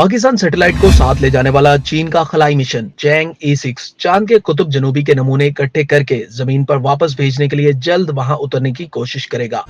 Pakistan satellite को साथ ले जाने वाला चीन का खलाई मिशन चैंग-E6 चांद के कुतुब जनूबी के नमूने इकट्ठे करके जमीन पर वापस भेजने के लिए जल्द वहां उतरने की कोशिश करेगा।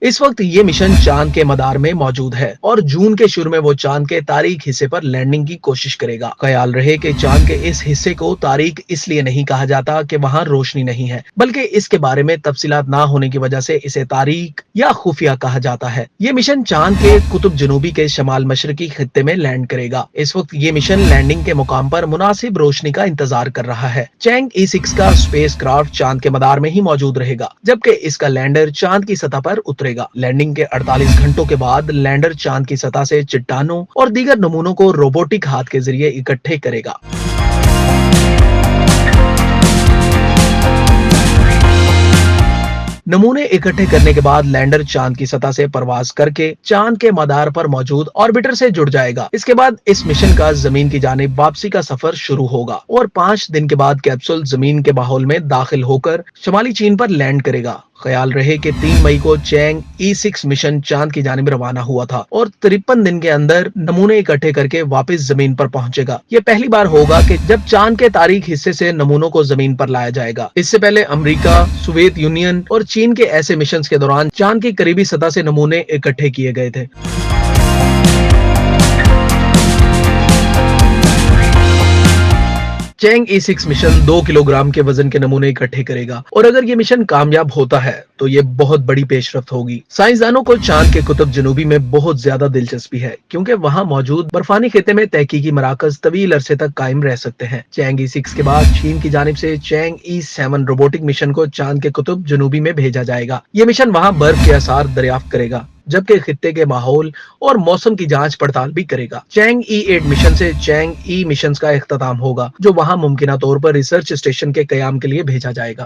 इस वक्त ये मिशन चांद के मदार में मौजूद है और जून के शुरू में वो चांद के तारीक हिस्से पर लैंडिंग की कोशिश करेगा। ख्याल रहे कि चांद के इस हिस्से को तारीक इसलिए नहीं कहा जाता कि वहां रोशनी नहीं है, बल्कि इसके बारे में तफसीलात ना होने की वजह से इसे तारीक या खुफिया कहा जाता है। ये मिशन चांद के कुतुब जनूबी के शमाल मशरकी खित्ते में लैंड करेगा। इस वक्त ये मिशन लैंडिंग के मुकाम पर मुनासिब रोशनी का इंतजार कर रहा है। चैंग-E6 का स्पेस क्राफ्ट चांद के मदार में ही मौजूद रहेगा, जबकि इसका लैंडर चांद की सतह पर उतरेगा। लैंडिंग के 48 घंटों के बाद लैंडर चांद की सतह से चट्टानों और दीगर नमूनों को रोबोटिक हाथ के जरिए इकट्ठे करेगा। नमूने इकट्ठे करने के बाद लैंडर चांद की सतह से परवाज करके चांद के मदार पर मौजूद ऑर्बिटर से जुड़ जाएगा। इसके बाद इस मिशन का जमीन की जानिब वापसी का सफर शुरू होगा और 5 दिन के बाद कैप्सूल जमीन के माहौल में दाखिल होकर शुमाली चीन पर लैंड करेगा। ख्याल रहे कि 3 मई को चैंग-E6 मिशन चांद की जानिब रवाना हुआ था और 53 दिन के अंदर नमूने इकट्ठे करके वापस जमीन पर पहुंचेगा। ये पहली बार होगा कि जब चांद के तारीख हिस्से से नमूनों को जमीन पर लाया जाएगा। इससे पहले अमेरिका, सोवियत यूनियन और चीन के ऐसे मिशन के दौरान चांद की करीबी सतह से नमूने इकट्ठे किए गए थे। चैंग-E6 मिशन 2 किलोग्राम के वजन के नमूने इकट्ठे करेगा और अगर ये मिशन कामयाब होता है तो ये बहुत बड़ी पेशरफ्त होगी। साइंसदानों को चांद के कुतुब जनूबी में बहुत ज्यादा दिलचस्पी है, क्योंकि वहां मौजूद बर्फानी खित्ते में तहकीकी मराकज तवील अरसे तक कायम रह सकते हैं। चैंग-E6 के बाद चीन की जानिब से चैंग-E7 रोबोटिक मिशन को चांद के कुतुब जनूबी में भेजा जाएगा। ये मिशन वहां बर्फ के आसार दरियाफ्त करेगा, जबकि खित्ते के माहौल और मौसम की जांच पड़ताल भी करेगा। चैंग-E8 मिशन से चैंग-E मिशन का इख्तिताम होगा, जो वहां मुमकिना तौर पर रिसर्च स्टेशन के कयाम के लिए भेजा जाएगा।